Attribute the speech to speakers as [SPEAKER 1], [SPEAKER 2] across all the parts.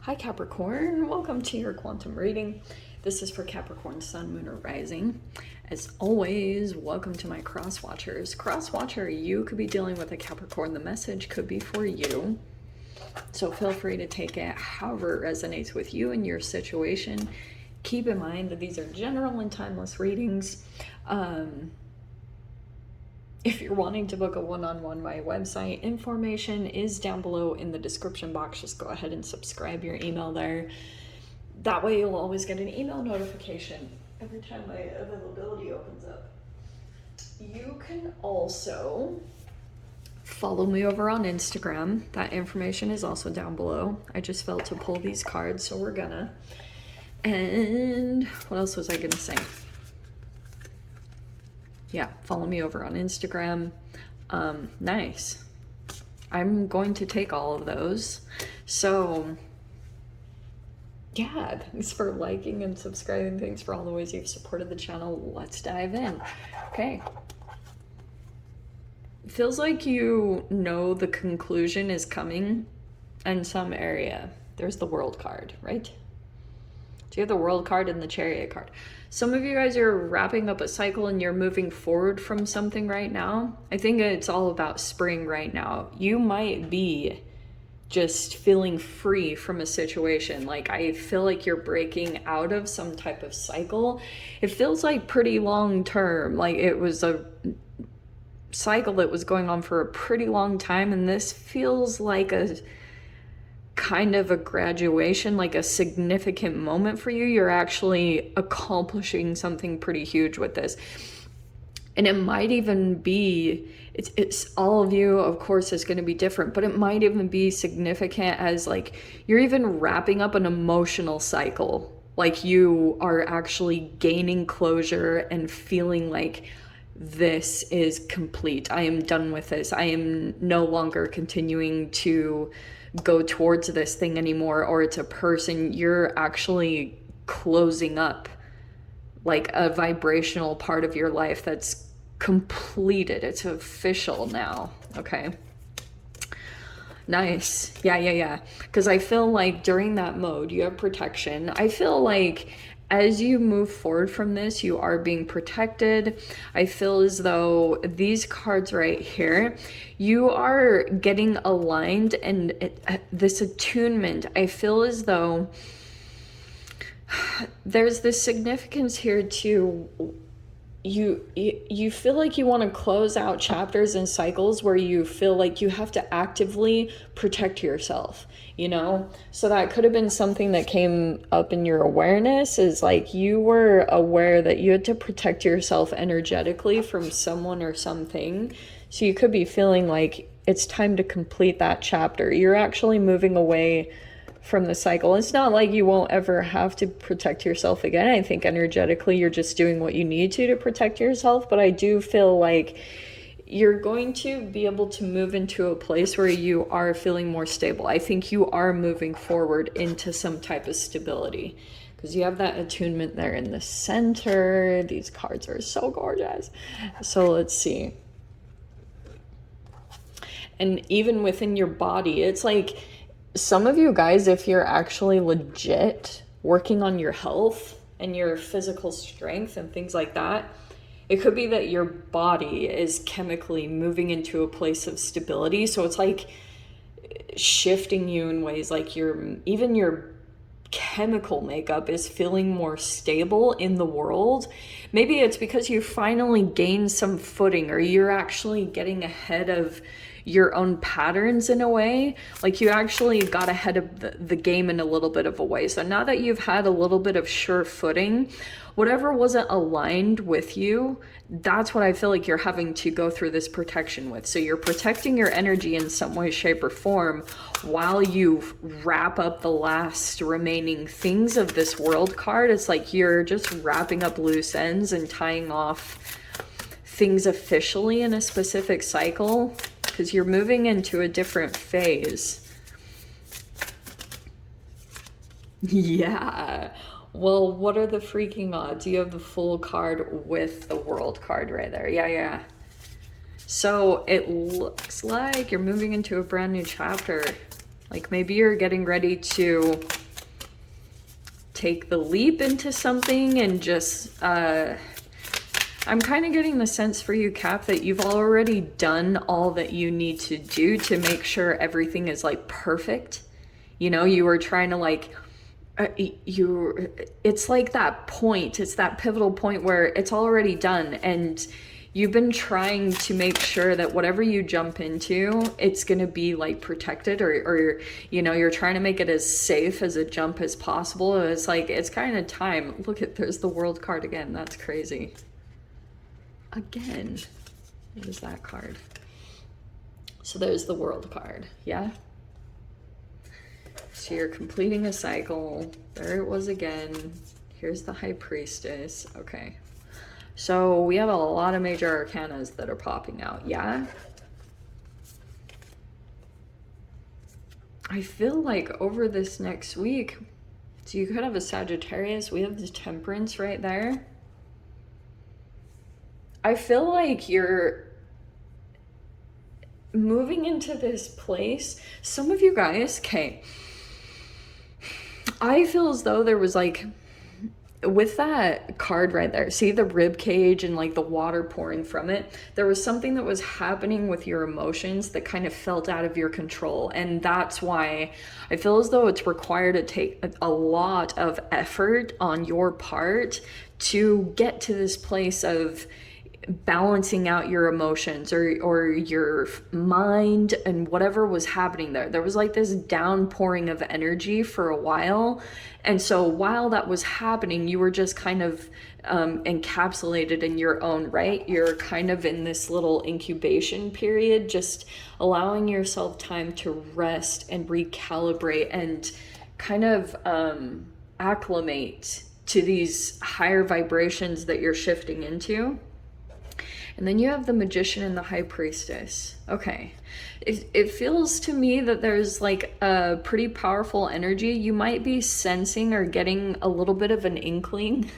[SPEAKER 1] Hi Capricorn, welcome to your quantum reading. This is for Capricorn Sun, Moon, or Rising. As always, welcome to my cross watchers. Cross watcher, you could be dealing with a Capricorn. The message could be for you. So feel free to take it however it resonates with you and your situation. Keep in mind that these are general and timeless readings. If you're wanting to book a one-on-one, my website information is down below in the description box. Just go ahead and subscribe your email there. That way you'll always get an email notification every time my availability opens up. You can also follow me over on Instagram. That information is also down below. I just felt to pull these cards, so we're gonna. And what else was I gonna say? Yeah, follow me over on Instagram. Nice. I'm going to take all of those. So yeah, thanks for liking and subscribing. Thanks for all the ways you've supported the channel. Let's dive in. Okay. It feels like you know the conclusion is coming in some area. There's the World card, right? So you have the World card and the Chariot card. Some of you guys are wrapping up a cycle and you're moving forward from something right now. I think it's all about spring right now. You might be just feeling free from a situation. Like, I feel like you're breaking out of some type of cycle. It feels like pretty long term. Like it was a cycle that was going on for a pretty long time. And this feels like a kind of a graduation, like a significant moment for you. You're actually accomplishing something pretty huge with this. And it might even be, it's all of you, of course, is going to be different, but it might even be significant as like you're even wrapping up an emotional cycle. Like you are actually gaining closure and feeling like this is complete. I am done with this. I am no longer continuing to go towards this thing anymore, or it's a person. You're actually closing up like a vibrational part of your life that's completed. It's official now. Okay. Nice. Yeah. Because I feel like during that mode, you have protection. I feel like as you move forward from this, you are being protected. I feel as though these cards right here, you are getting aligned, and this attunement, I feel as though there's this significance here to you feel like you want to close out chapters and cycles where you feel like you have to actively protect yourself, you know? So that could have been something that came up in your awareness, is like you were aware that you had to protect yourself energetically from someone or something. So you could be feeling like it's time to complete that chapter. You're actually moving away from the cycle. It's not like you won't ever have to protect yourself again. I think energetically you're just doing what you need to protect yourself, but I do feel like you're going to be able to move into a place where you are feeling more stable. I think you are moving forward into some type of stability because you have that attunement there in the center. These cards are so gorgeous. So let's see. And even within your body, it's like some of you guys, if you're actually legit working on your health and your physical strength and things like that, it could be that your body is chemically moving into a place of stability. So it's like shifting you in ways like even your chemical makeup is feeling more stable in the world. Maybe it's because you finally gained some footing, or you're actually getting ahead of your own patterns in a way. Like you actually got ahead of the game in a little bit of a way. So now that you've had a little bit of sure footing, whatever wasn't aligned with you, that's what I feel like you're having to go through this protection with. So you're protecting your energy in some way, shape, or form while you wrap up the last remaining things of this World card. It's like you're just wrapping up loose ends and tying off things officially in a specific cycle, because you're moving into a different phase. Yeah. Well, what are the freaking odds? You have the Fool card with the World card right there. Yeah. So it looks like you're moving into a brand new chapter. Like maybe you're getting ready to take the leap into something and just, I'm kind of getting the sense for you, Cap, that you've already done all that you need to do to make sure everything is like perfect. You know, you were trying to like, it's like that point, it's that pivotal point where it's already done, and you've been trying to make sure that whatever you jump into, it's going to be like protected, or, you know, you're trying to make it as safe as a jump as possible. It's like, it's kind of time. Look at, there's the World card again. That's crazy. Again, what is that card? So there's the World card. Yeah. So you're completing a cycle. There it was again. Here's the High Priestess. Okay. So we have a lot of major arcanas that are popping out. Yeah. I feel like over this next week, so you could have a Sagittarius. We have the Temperance right there. I feel like you're moving into this place. Some of you guys, okay, I feel as though there was like, with that card right there, see the rib cage and like the water pouring from it, there was something that was happening with your emotions that kind of felt out of your control. And that's why I feel as though it's required to take a lot of effort on your part to get to this place of balancing out your emotions or your mind and whatever was happening there. There was like this downpouring of energy for a while. And so while that was happening, you were just kind of encapsulated in your own right. You're kind of in this little incubation period, just allowing yourself time to rest and recalibrate and kind of acclimate to these higher vibrations that you're shifting into. And then you have the Magician and the High Priestess. Okay. It feels to me that there's like a pretty powerful energy. You might be sensing or getting a little bit of an inkling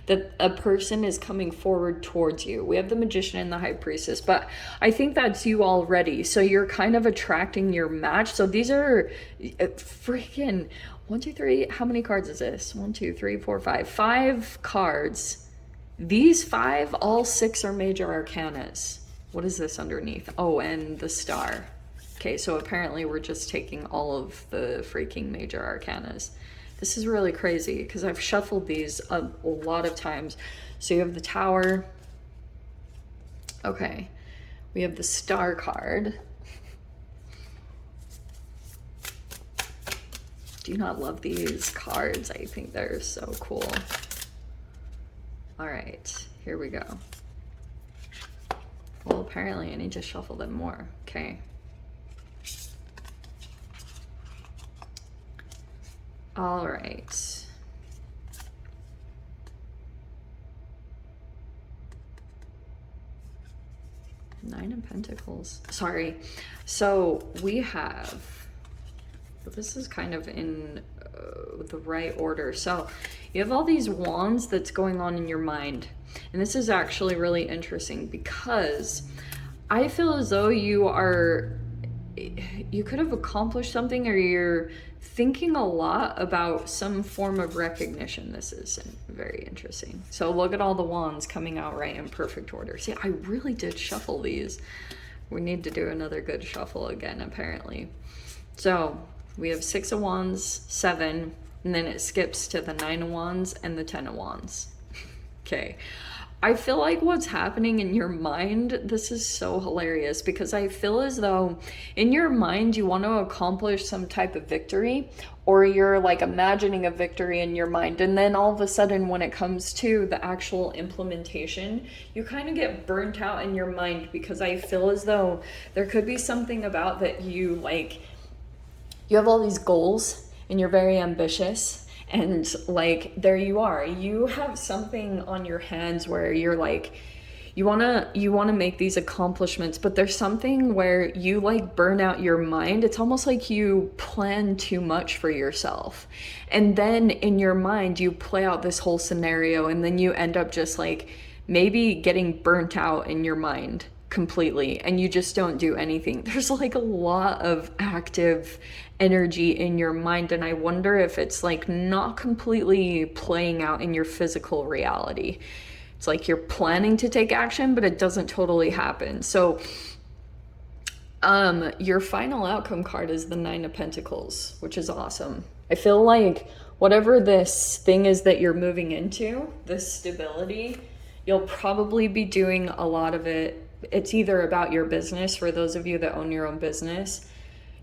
[SPEAKER 1] that a person is coming forward towards you. We have the Magician and the High Priestess, but I think that's you already. So you're kind of attracting your match. So these are freaking 1, 2, 3. How many cards is this? 1, 2, 3, 4, 5. 5 cards. These 5, all 6 are major arcanas. What is this underneath? Oh, and the star. Okay, so apparently we're just taking all of the freaking major arcanas. This is really crazy because I've shuffled these a lot of times. So you have the Tower. Okay, we have the Star card. Do you not love these cards? I think they're so cool. All right, here we go. Well, apparently I need to shuffle them more. Okay. All right. Nine of Pentacles. Sorry. So we have, this is kind of in the right order. So you have all these wands that's going on in your mind. And this is actually really interesting because I feel as though you could have accomplished something, or you're thinking a lot about some form of recognition. This is very interesting. So look at all the wands coming out right in perfect order. See, I really did shuffle these. We need to do another good shuffle again, apparently. So we have 6 of Wands, 7, and then it skips to the 9 of Wands and the 10 of Wands. Okay. I feel like what's happening in your mind, this is so hilarious, because I feel as though in your mind you want to accomplish some type of victory, or you're like imagining a victory in your mind, and then all of a sudden when it comes to the actual implementation, you kind of get burnt out in your mind, because I feel as though there could be something about that you like, you have all these goals and you're very ambitious. And like, there you are, you have something on your hands where you're like, you want to make these accomplishments, but there's something where you like burn out your mind. It's almost like you plan too much for yourself. And then in your mind, you play out this whole scenario, and then you end up just like maybe getting burnt out in your mind. completely and you just don't do anything. There's like a lot of active energy in your mind, and I wonder if it's like not completely playing out in your physical reality. It's like you're planning to take action, but it doesn't totally happen. So your final outcome card is the Nine of Pentacles, which is awesome. I feel like whatever this thing is that you're moving into, this stability, you'll probably be doing a lot of it. It's either about your business, for those of you that own your own business.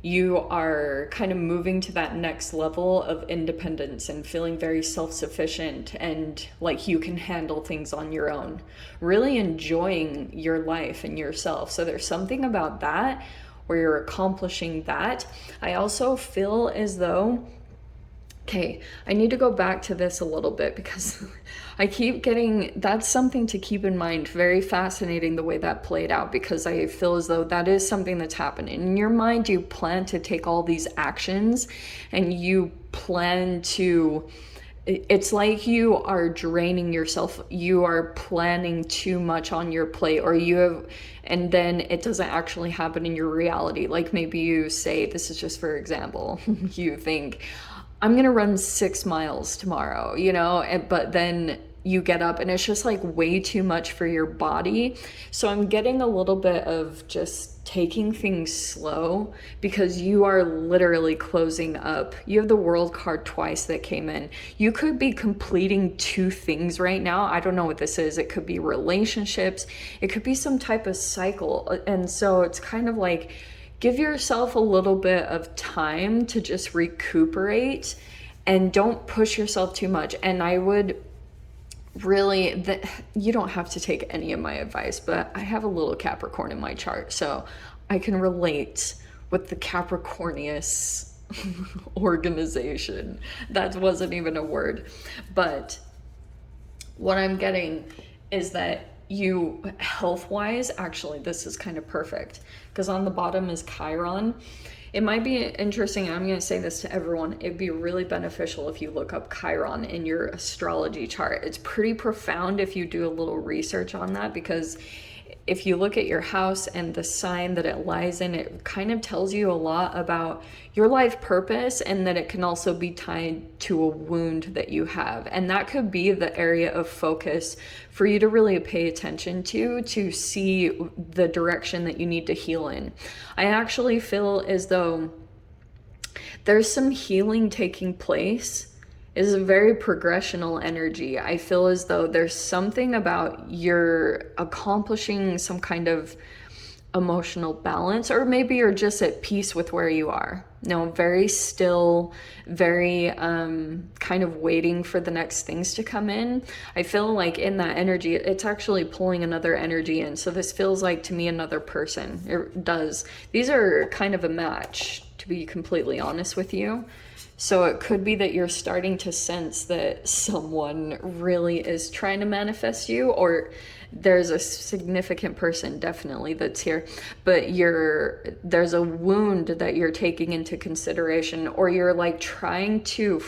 [SPEAKER 1] You are kind of moving to that next level of independence and feeling very self-sufficient and like you can handle things on your own. Really enjoying your life and yourself. So there's something about that where you're accomplishing that. I also feel as though, okay, I need to go back to this a little bit because I keep getting, that's something to keep in mind. Very fascinating the way that played out, because I feel as though that is something that's happening. In your mind, you plan to take all these actions and you plan to, it's like you are draining yourself. You are planning too much on your plate, or you have, and then it doesn't actually happen in your reality. Like maybe you say, this is just for example, you think, I'm going to run 6 miles tomorrow, you know, but then you get up and it's just like way too much for your body. So I'm getting a little bit of just taking things slow, because you are literally closing up. You have the World card twice that came in. You could be completing 2 things right now. I don't know what this is. It could be relationships. It could be some type of cycle. And so it's kind of like, give yourself a little bit of time to just recuperate and don't push yourself too much. And I would really, you don't have to take any of my advice, but I have a little Capricorn in my chart, so I can relate with the Capricornius organization. That wasn't even a word. But what I'm getting is that you, health-wise, actually, this is kind of perfect, because on the bottom is Chiron. It might be interesting, I'm going to say this to everyone, it'd be really beneficial if you look up Chiron in your astrology chart. It's pretty profound if you do a little research on that, because if you look at your house and the sign that it lies in, it kind of tells you a lot about your life purpose, and that it can also be tied to a wound that you have. And that could be the area of focus for you to really pay attention to see the direction that you need to heal in. I actually feel as though there's some healing taking place. Is a very progressional energy. I feel as though there's something about you're accomplishing some kind of emotional balance, or maybe you're just at peace with where you are. No, very still, very kind of waiting for the next things to come in. I feel like in that energy, it's actually pulling another energy in. So this feels like to me another person. It does. These are kind of a match, to be completely honest with you. So it could be that you're starting to sense that someone really is trying to manifest you, or there's a significant person definitely that's here, but there's a wound that you're taking into consideration, or you're like trying to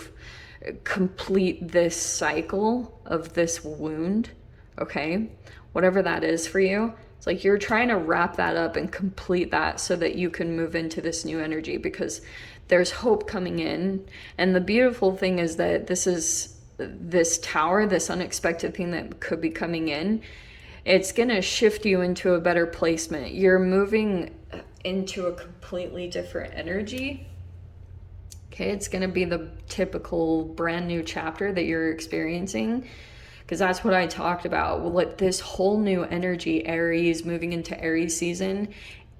[SPEAKER 1] complete this cycle of this wound, okay? Whatever that is for you. It's like you're trying to wrap that up and complete that so that you can move into this new energy, because there's hope coming in. And the beautiful thing is that this tower, this unexpected thing that could be coming in, it's going to shift you into a better placement. You're moving into a completely different energy. Okay, it's going to be the typical brand new chapter that you're experiencing, because that's what I talked about. With this whole new energy, Aries, moving into Aries season,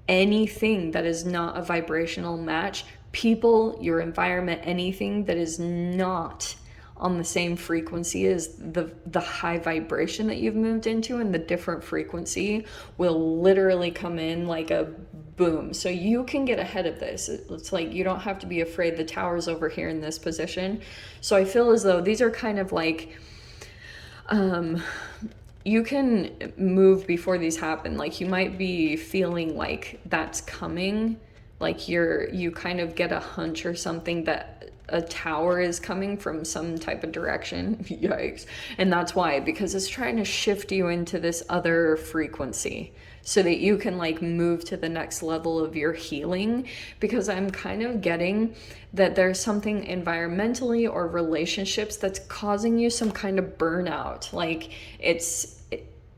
[SPEAKER 1] anything that is not a vibrational match, people, your environment, anything that is not on the same frequency as the high vibration that you've moved into, and the different frequency will literally come in like a boom. So you can get ahead of this. It's like you don't have to be afraid the tower's over here in this position. So I feel as though these are kind of like you can move before these happen. Like you might be feeling like that's coming, like you kind of get a hunch or something that a tower is coming from some type of direction. Yikes. And that's why, because it's trying to shift you into this other frequency so that you can like move to the next level of your healing. Because I'm kind of getting that there's something environmentally or relationships that's causing you some kind of burnout. Like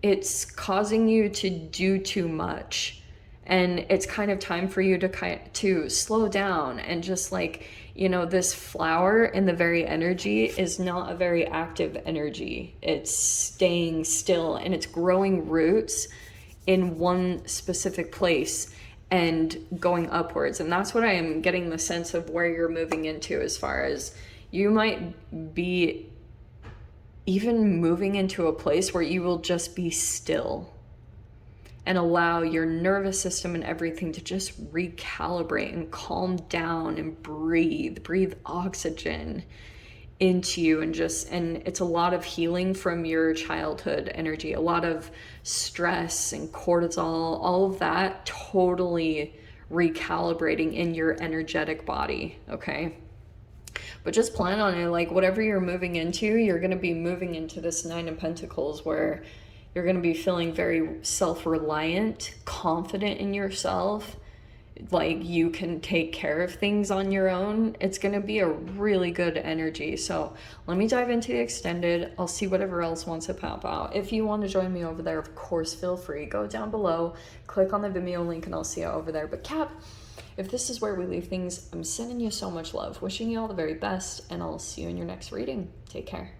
[SPEAKER 1] it's causing you to do too much. And it's kind of time for you to slow down and just like, you know, this flower in the very energy is not a very active energy. It's staying still and it's growing roots in one specific place and going upwards. And that's what I am getting the sense of where you're moving into, as far as you might be even moving into a place where you will just be still and allow your nervous system and everything to just recalibrate and calm down and breathe oxygen into you. And it's a lot of healing from your childhood energy, a lot of stress and cortisol, all of that totally recalibrating in your energetic body, okay? But just plan on it, like whatever you're moving into, you're going to be moving into this Nine of Pentacles where you're going to be feeling very self-reliant, confident in yourself, like you can take care of things on your own. It's going to be a really good energy. So let me dive into the extended. I'll see whatever else wants to pop out. If you want to join me over there, of course, feel free. Go down below, click on the Vimeo link, and I'll see you over there. But Cap, if this is where we leave things, I'm sending you so much love, wishing you all the very best, and I'll see you in your next reading. Take care.